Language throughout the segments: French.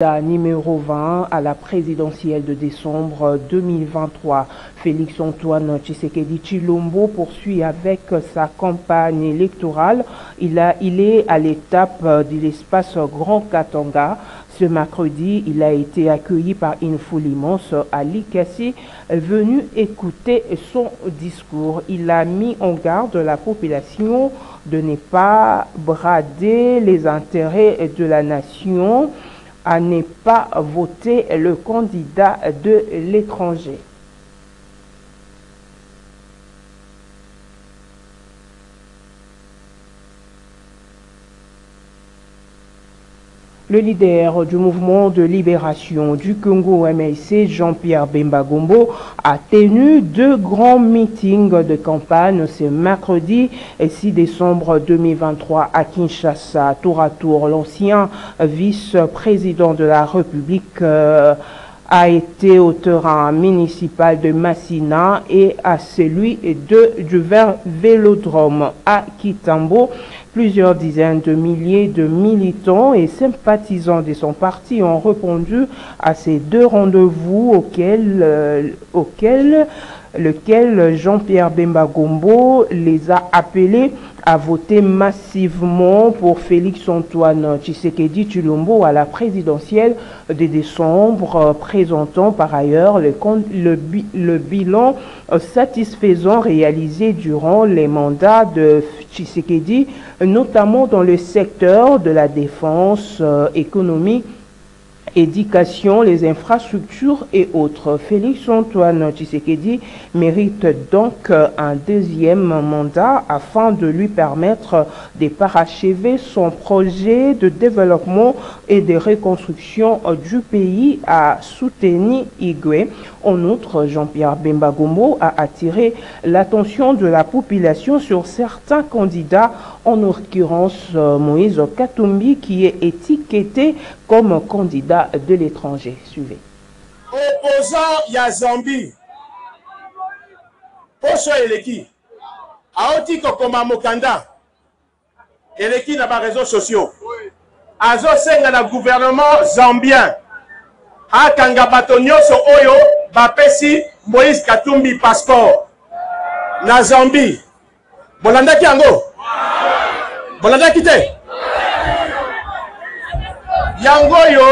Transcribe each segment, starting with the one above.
Numéro 20 à la présidentielle de décembre 2023. Félix-Antoine Tshisekedi Tshilombo poursuit avec sa campagne électorale. Il est à l'étape de l'espace Grand Katanga. Ce mercredi, il a été accueilli par une foule immense à Likasi, venu écouter son discours. Il a mis en garde la population de ne pas brader les intérêts de la nation, à ne pas voter le candidat de l'étranger. Le leader du mouvement de libération du Congo MLC, Jean-Pierre Bemba Gombo, a tenu deux grands meetings de campagne ce mercredi 6 décembre 2023 à Kinshasa. Tour à tour, l'ancien vice-président de la République a été au terrain municipal de Massina et à celui du Vélodrome à Kitambo. Plusieurs dizaines de milliers de militants et sympathisants de son parti ont répondu à ces deux rendez-vous auxquels Jean-Pierre Bemba Gombo les a appelés à voter massivement pour Félix-Antoine Tshisekedi Tshilombo à la présidentielle de décembre, présentant par ailleurs le bilan satisfaisant réalisé durant les mandats de Tshisekedi, notamment dans le secteur de la défense, économie, éducation, les infrastructures et autres. Félix-Antoine Tshisekedi mérite donc un deuxième mandat afin de lui permettre de parachever son projet de développement et de reconstruction du pays, a soutenu Igwe. En outre, Jean-Pierre Bemba Gombo a attiré l'attention de la population sur certains candidats, en l'occurrence Moïse Katumbi, qui est étiqueté comme candidat de l'étranger. Suivez. Opposant ya Zambie, Poso Eleki, Aoti Kokoma Mokanda, Eleki na ba réseaux sociaux, Azo senga na gouvernement zambien, Akanga batonyo so oyo, Bapesi Moïse Katumbi passeport, na Zambie, Bolandaki ango, Bolandaki te, yango yo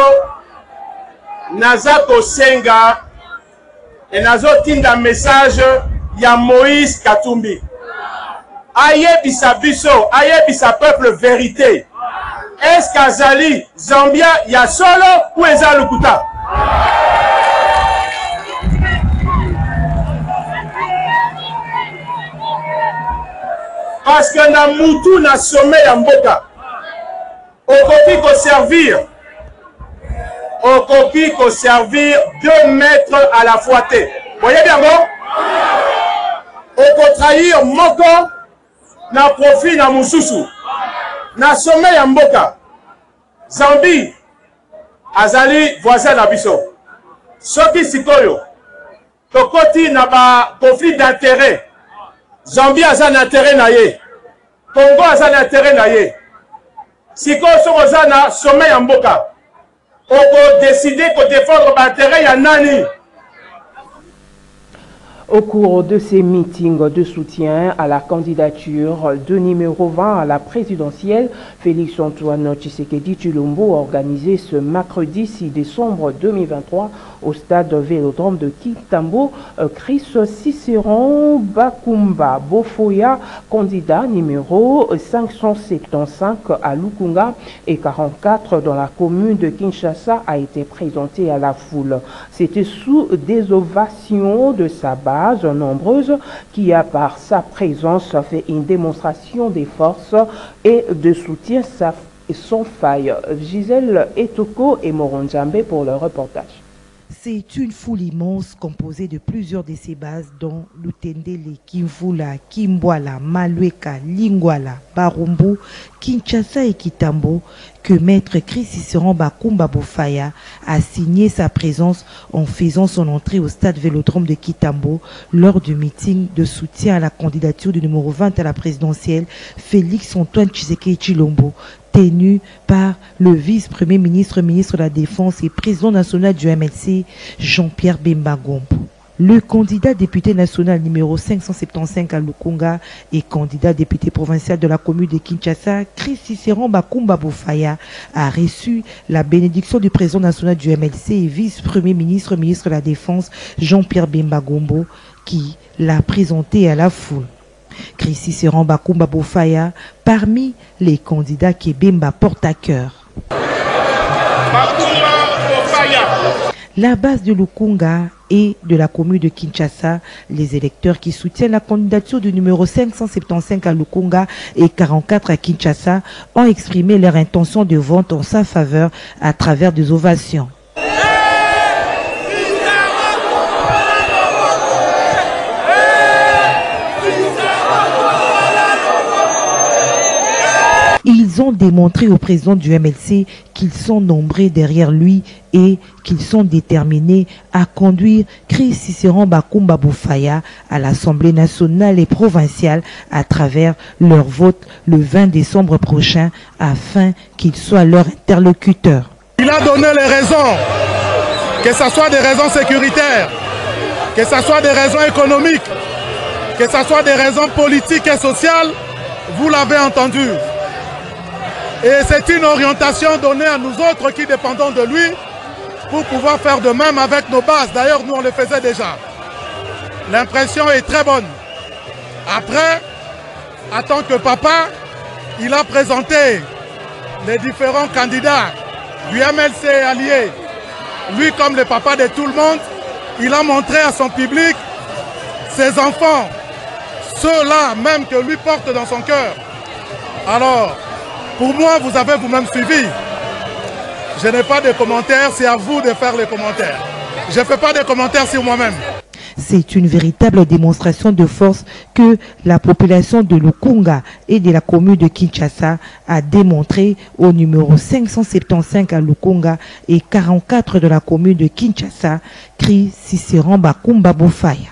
naza kosenga et nazo tinda message ya Moïse Katumbi ayebisa biso, ayebisa peuple vérité. Est-ce qu'azali Zambia ya solo ou eza lukuta? Parce que na mutu na sommet ya mboka okoki ko servir, okoki ko servir 2 maîtres à la fois te. Voyez bien bon? Oko trahir moko na profit na mususu. Na sommet ya mboka. Zambie azali voisin na biso. Soki sikoyo tokoti na ba conflit d'intérêt. Zambie aza na intérêt na ye. Congo aza na intérêt na ye. Siko sokoza na sommet ya mboka. Oko décider ko défendre l'intérêt ya nani. Au cours de ces meetings de soutien à la candidature de numéro 20 à la présidentielle, Félix-Antoine Tshisekedi Tshilombo a organisé ce mercredi 6 décembre 2023 au stade Vélodrome de Kitambo, Chris Cicéron Bakumba Bofoya, candidat numéro 575 à Lukunga et 44 dans la commune de Kinshasa, a été présenté à la foule. C'était sous des ovations de sa base nombreuses qui a par sa présence fait une démonstration des forces et de soutien sans faille. Gisèle Etoko et Moronjambe pour le reportage. C'est une foule immense composée de plusieurs de ces bases dont Lutendele, Kimvula, Kimbwala, Malueka, Lingwala, Barumbu, Kinshasa et Kitambo que Maître Chris Cicéron Bakumba Bofaya a signé sa présence en faisant son entrée au stade Vélodrome de Kitambo lors du meeting de soutien à la candidature du numéro 20 à la présidentielle Félix-Antoine Tshisekedi Tshilombo, tenu par le vice-premier ministre, ministre de la Défense et président national du MLC, Jean-Pierre Bemba Gombo. Le candidat député national numéro 575 à Lukunga et candidat député provincial de la commune de Kinshasa, Chris Cicéron Bakumba Boufaya, a reçu la bénédiction du président national du MLC et vice-premier ministre, ministre de la Défense, Jean-Pierre Bemba Gombo, qui l'a présenté à la foule. Chris Cicéron Bakumba Boufaya, parmi les candidats que Bemba porte à cœur. La base de Lukunga et de la commune de Kinshasa, les électeurs qui soutiennent la candidature du numéro 575 à Lukunga et 44 à Kinshasa ont exprimé leur intention de vote en sa faveur à travers des ovations. Ils ont démontré au président du MLC qu'ils sont nombreux derrière lui et qu'ils sont déterminés à conduire Chris Cicéron Bakumba Boufaya à l'Assemblée nationale et provinciale à travers leur vote le 20 décembre prochain afin qu'il soit leur interlocuteur. Il a donné les raisons, que ce soit des raisons sécuritaires, que ce soit des raisons économiques, que ce soit des raisons politiques et sociales, vous l'avez entendu. Et c'est une orientation donnée à nous autres qui dépendons de lui pour pouvoir faire de même avec nos bases. D'ailleurs, nous, on le faisait déjà. L'impression est très bonne. Après, en tant que papa, il a présenté les différents candidats du MLC allié. Lui, comme le papa de tout le monde, il a montré à son public ses enfants, ceux-là même que lui porte dans son cœur. Alors, pour moi, vous avez vous-même suivi. Je n'ai pas de commentaires, c'est à vous de faire les commentaires. Je ne fais pas de commentaires sur moi-même. C'est une véritable démonstration de force que la population de Lukunga et de la commune de Kinshasa a démontré au numéro 575 à Lukunga et 44 de la commune de Kinshasa, Chris Cicéron Bakumba Boufaya.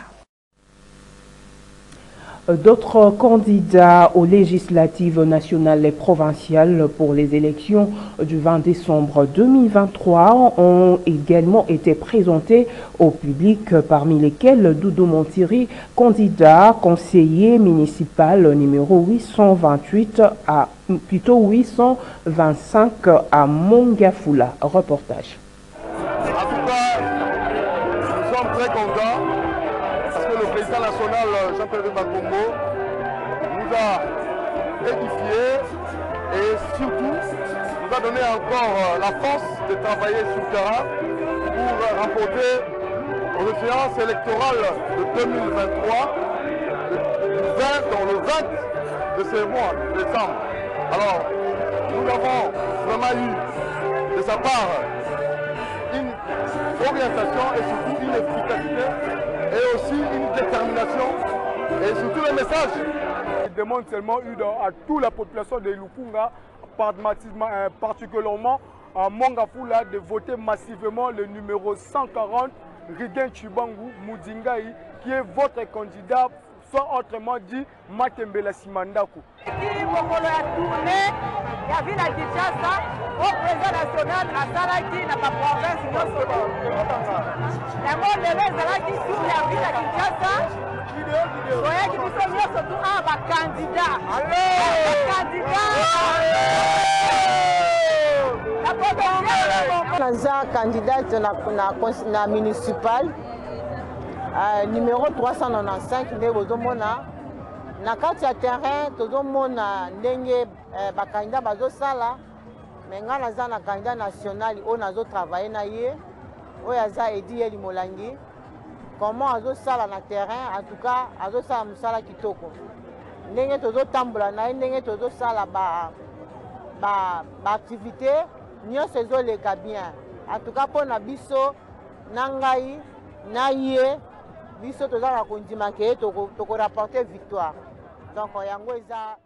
D'autres candidats aux législatives nationales et provinciales pour les élections du 20 décembre 2023 ont également été présentés au public, parmi lesquels Doudou Montiri, candidat conseiller municipal numéro 828 à plutôt 825 à Mongafula. Reportage. En tout cas, nous sommes très contents. Le président national Jean-Pierre Bemba Gombo nous a édifiés et surtout nous a donné encore la force de travailler sur le terrain pour remporter aux échéances électorales de 2023 le 20 de ce mois de décembre. Alors, nous avons vraiment eu de sa part une orientation et surtout une efficacité et aussi une détermination et surtout le message. Il demande seulement à toute la population de Lukunga, particulièrement à Mongafula, de voter massivement le numéro 140, Riguen Chibangu Moudingaï, qui est votre candidat, soit autrement dit Matembela Simandaku. Il y a vu la Kinshasa au président national à Salaki, dans ma province, la mort de Salaki sur la ville à Kinshasa. Voyez que nous sommes surtout un candidat. Naza candidate na municipal numéro 395 nde bozomona na kati ya terrain tozomona ndenge bakandida bazosala me nga naza na candidat national oyo nazotravaille na ye oyo aza Edi Eli Molangi comment azosala na terrain en tout cas azosala mosala kitoko ndenge tozotambola na ye ndenge tozosala baactivité nyonso ezoleka bien en tout cas mpo na biso na ngai na ye biso tozala kondima ke tokorapporte victoire donc yango eza.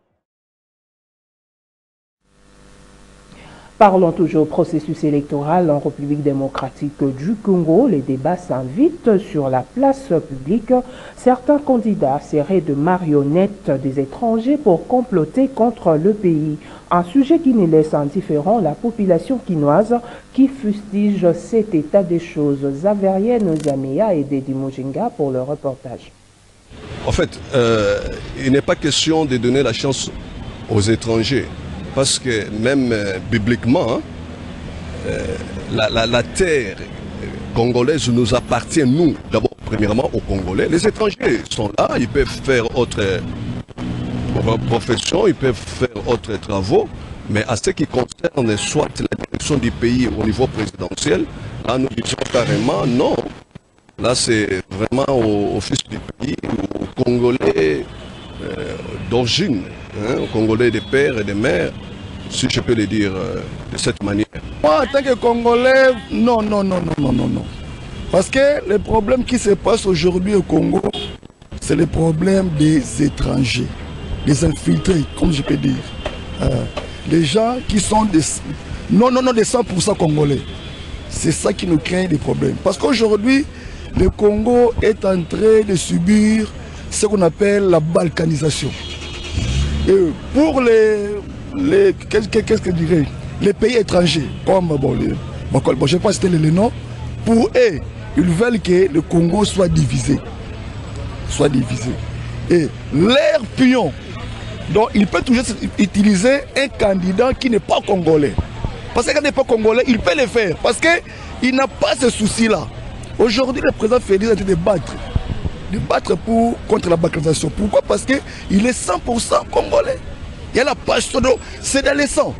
Parlons toujours processus électoral en République démocratique du Congo. Les débats s'invitent sur la place publique. Certains candidats seraient de marionnettes des étrangers pour comploter contre le pays. Un sujet qui ne laisse indifférent la population quinoise qui fustige cet état des choses. Zaverienne Zamea et Dedi Mujinga pour le reportage. En fait, il n'est pas question de donner la chance aux étrangers. Parce que même bibliquement, la terre congolaise nous appartient, nous, d'abord, premièrement, aux Congolais. Les étrangers sont là, ils peuvent faire autre profession, ils peuvent faire autres travaux, mais à ce qui concerne soit la direction du pays au niveau présidentiel, là, nous disons carrément non. Là, c'est vraiment au fils du pays, aux Congolais d'origine, aux Congolais des pères et des mères, si je peux le dire de cette manière. Moi, en tant que Congolais, non. Parce que le problème qui se passe aujourd'hui au Congo, c'est le problème des étrangers, des infiltrés, comme je peux dire. Les gens qui sont des 100% Congolais. C'est ça qui nous crée des problèmes. Parce qu'aujourd'hui, le Congo est en train de subir ce qu'on appelle la balkanisation. Et pour qu'est-ce que je dirais, les pays étrangers, comme je ne sais pas citer les noms, pour eux, ils veulent que le Congo soit divisé. Et leur pion, donc il peut toujours utiliser un candidat qui n'est pas congolais. Parce que quand il n'est pas congolais, il peut le faire. Parce qu'il n'a pas ce souci-là. Aujourd'hui, le président Félix a été de battre contre la balkanisation. Pourquoi? Parce qu'il est 100% congolais. Il y a la passion, c'est dans le sang.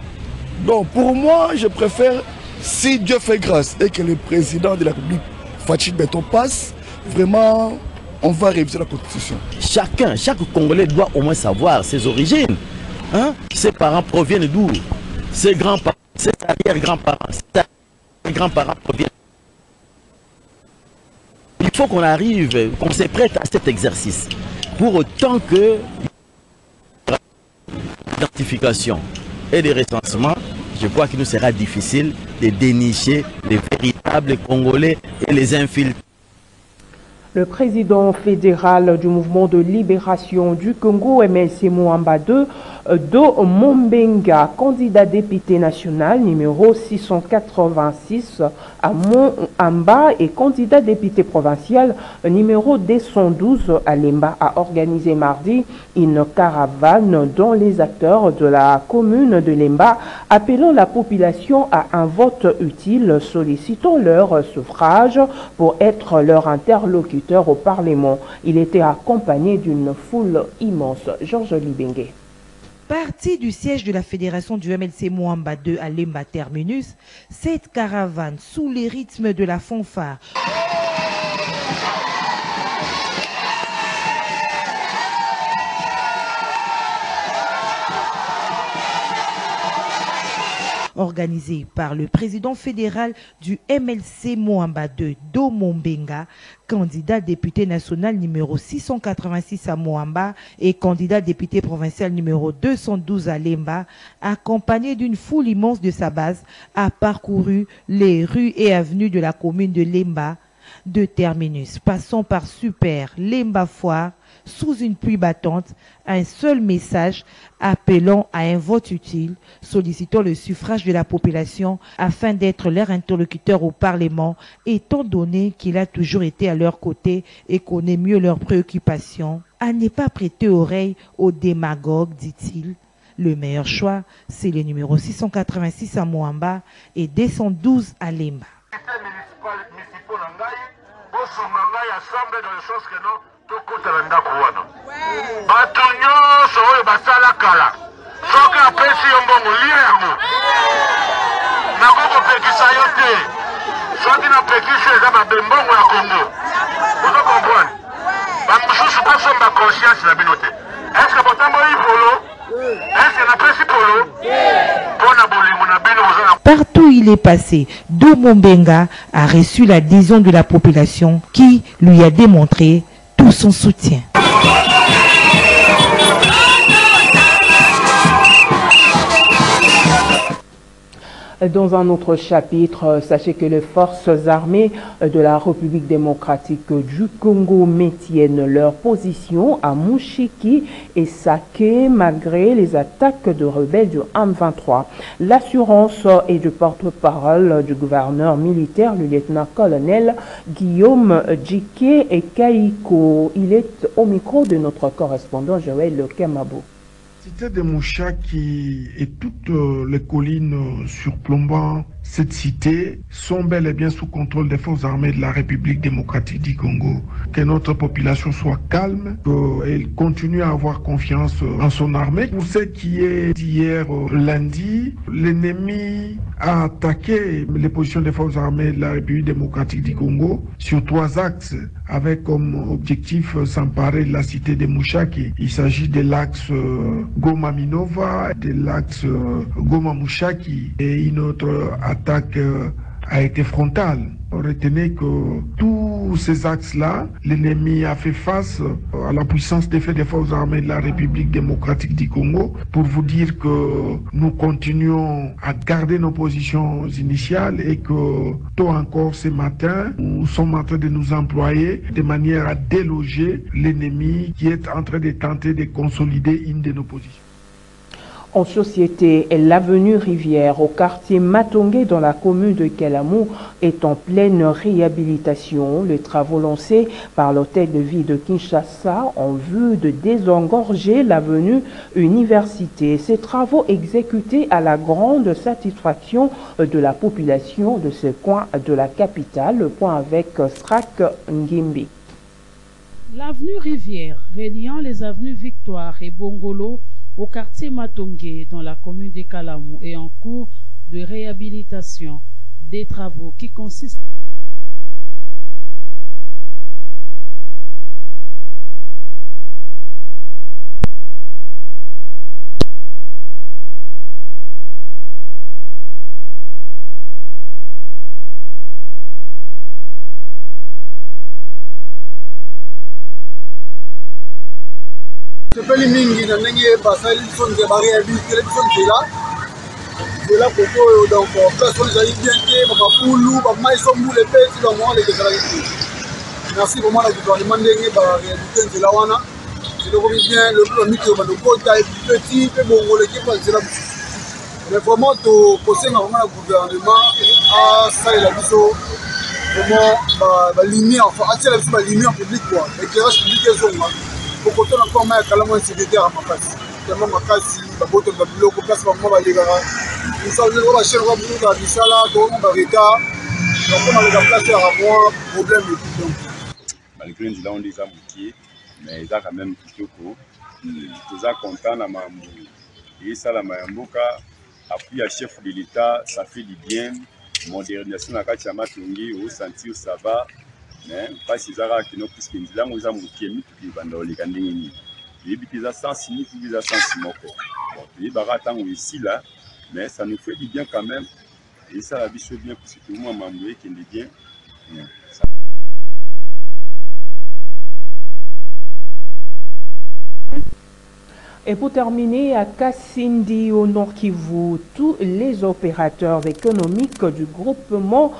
Donc pour moi, je préfère, si Dieu fait grâce et que le président de la République, Fatou Beton, passe, vraiment, on va réviser la Constitution. Chaque Congolais doit au moins savoir ses origines. Hein? Ses parents proviennent d'où? Ses grands-parents, ses arrière-grands-parents, ses grands-parents proviennent. Il faut qu'on arrive, qu'on se prête à cet exercice. Pour autant que l'identification et le recensement, je crois qu'il nous sera difficile de dénicher les véritables Congolais et les infiltrés. Le président fédéral du mouvement de libération du Congo, MLC Mwamba II, Do Mombenga, candidat député national numéro 686 à Mwamba et candidat député provincial numéro 212 à Lemba, a organisé mardi une caravane dont les acteurs de la commune de Lemba appelant la population à un vote utile, sollicitant leur suffrage pour être leur interlocuteur au Parlement. Il était accompagné d'une foule immense. Georges Libengue. Parti du siège de la fédération du MLC Mwamba 2 à Lemba Terminus, cette caravane sous les rythmes de la fanfare organisée par le président fédéral du MLC Mwamba 2, Do Mombenga, candidat député national numéro 686 à Mwamba et candidat député provincial numéro 212 à Lemba, accompagné d'une foule immense de sa base, a parcouru les rues et avenues de la commune de Lemba, de Terminus, passant par Super, Lemba Foire, sous une pluie battante, un seul message appelant à un vote utile, sollicitant le suffrage de la population afin d'être leur interlocuteur au Parlement, étant donné qu'il a toujours été à leur côté et connaît mieux leurs préoccupations, à ne pas prêter oreille aux démagogues, dit-il. Le meilleur choix, c'est le numéro 686 à Mwamba et 212 à Lemba. tokutana ndako wana bato nyonso oyo basala kala soki apesi yo mbongo lia yango nakokopekisa yo te soki napekisi eza babembongo ya Congo ozo comprendre bamosusu bosomba conscience na bino te eske botamboyi polo eske napesi polo mpona bolingo na bino ozana. Partout où il est passé, Do Mombenga a reçu l'adhésion de la population qui lui a démontré tout son soutien. Dans un autre chapitre, sachez que les forces armées de la République démocratique du Congo maintiennent leur position à Mushiki et Sake malgré les attaques de rebelles du M23. L'assurance est du porte-parole du gouverneur militaire, le lieutenant-colonel Guillaume Djike et Kaiko. Il est au micro de notre correspondant Joël Kemabo. La cité de Mushaki et toutes les collines surplombant cette cité sont bel et bien sous contrôle des forces armées de la République démocratique du Congo. Que notre population soit calme, qu'elle continue à avoir confiance en son armée. Pour ce qui est d'hier lundi, l'ennemi a attaqué les positions des forces armées de la République démocratique du Congo sur 3 axes avec comme objectif s'emparer de la cité de Mushaki. Il s'agit de l'axe Goma Minova, de l'axe Goma Mushaki et une autre attaque a été frontale. Retenez que tous ces axes-là, l'ennemi a fait face à la puissance des forces armées de la République démocratique du Congo pour vous dire que nous continuons à garder nos positions initiales et que tôt encore ce matin, nous sommes en train de nous employer de manière à déloger l'ennemi qui est en train de tenter de consolider une de nos positions. En société, l'avenue Rivière au quartier Matongé dans la commune de Kalamu est en pleine réhabilitation. Les travaux lancés par l'hôtel de ville de Kinshasa en vue de désengorger l'avenue Université. Ces travaux exécutés à la grande satisfaction de la population de ce coin de la capitale. Le point avec Strak Ngimbi. L'avenue Rivière, reliant les avenues Victoire et Bongolo, au quartier Matongé, dans la commune de Kalamu, est en cours de réhabilitation. Des travaux qui consistent sepeli mingi na ndenge basali biso nzela baréhabilitele biso nzela koko oyo donc place oyo ezali bien te bamabulu bamai sombula epesi bango lekezelaki te merci vraiment na gouvernement ndenge baréhabilite nzela wana nzela okomi bien lobi bamiki oyo bandokota epeti mpe bongoleki mpa nzela mosusu mais vraiment tokosenga vraiment na gouvernement asalela biso vraiment balumière enfin atiela biso balumière publique quoi éclairage public ezonga kokoto na koma ya Kalamu insécurité ya makasi tellement makasi baboto ba biloko place bango balekaka misalé ko ba chaîne ko buka bisala to ba retard donc on a le place à moi problème et tout donc malgré nzela on les a bouqués mais ils a quand même kitoko tous a content na mambo et ça la mayamboka appui à chef de l'état ça fait du bien modernisation na kati ya Matongi au sentir ça va mais pas si zara qui non puisque nzela ngo za mukemi puis banda oleka ndenge ni et ça sens ni puis ça sens moko bon et barata ngo ici là mais ça nous fait du bien quand même et ça la vie se bien parce que moi mamoué qui est bien Et pour terminer, à Kasindi, au Nord Kivu, tous les opérateurs économiques du groupement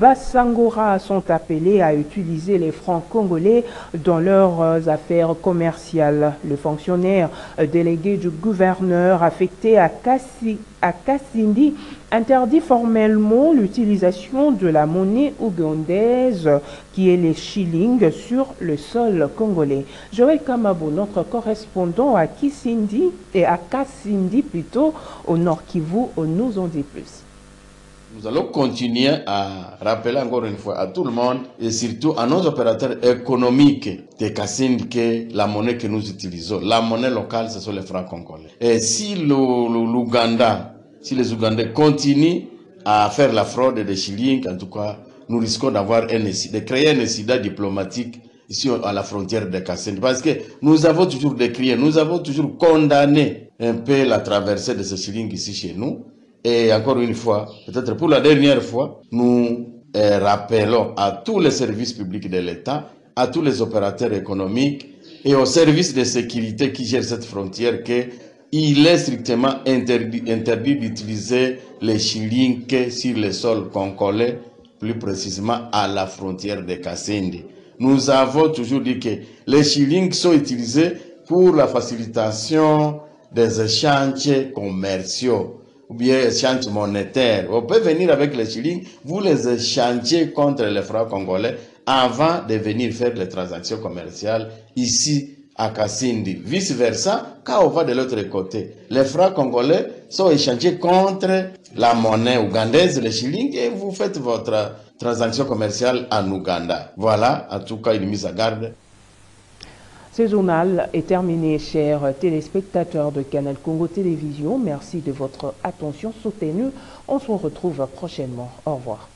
Bassangora sont appelés à utiliser les francs congolais dans leurs affaires commerciales. Le fonctionnaire délégué du gouverneur affecté à Kasindi interdit formellement l'utilisation de la monnaie ougandaise qui est les shillings sur le sol congolais. Joël Kamabo, notre correspondant à Kasindi plutôt au Nord Kivu, nous en dit plus. Nous allons continuer à rappeler encore une fois à tout le monde et surtout à nos opérateurs économiques de Kasindi que la monnaie que nous utilisons, la monnaie locale, ce sont les francs congolais. Et si l'Ouganda, si les Ougandais continuent à faire la fraude des shillings, en tout cas, nous risquons de créer un incident diplomatique ici à la frontière de Kasindi. Parce que nous avons toujours décrié, nous avons toujours condamné un peu la traversée de ces shillings ici chez nous. Et encore une fois, peut-être pour la dernière fois, nous rappelons à tous les services publics de l'État, à tous les opérateurs économiques et aux services de sécurité qui gèrent cette frontière que il est strictement interdit d'utiliser les shillings sur le sol congolais, plus précisément à la frontière de Kasindi. Nous avons toujours dit que les shillings sont utilisés pour la facilitation des échanges commerciaux ou bien échanges monétaires. On peut venir avec les shillings, vous les échangez contre les francs congolais avant de venir faire les transactions commerciales ici à Kasindi. Vice versa, quand on va de l'autre côté, les francs congolais sont échangés contre la monnaie ougandaise, les shillings, et vous faites votre transaction commerciale en Ouganda. Voilà, en tout cas, une mise à garde. Ce journal est terminé, chers téléspectateurs de Canal Congo Télévision. Merci de votre attention soutenue. On se retrouve prochainement. Au revoir.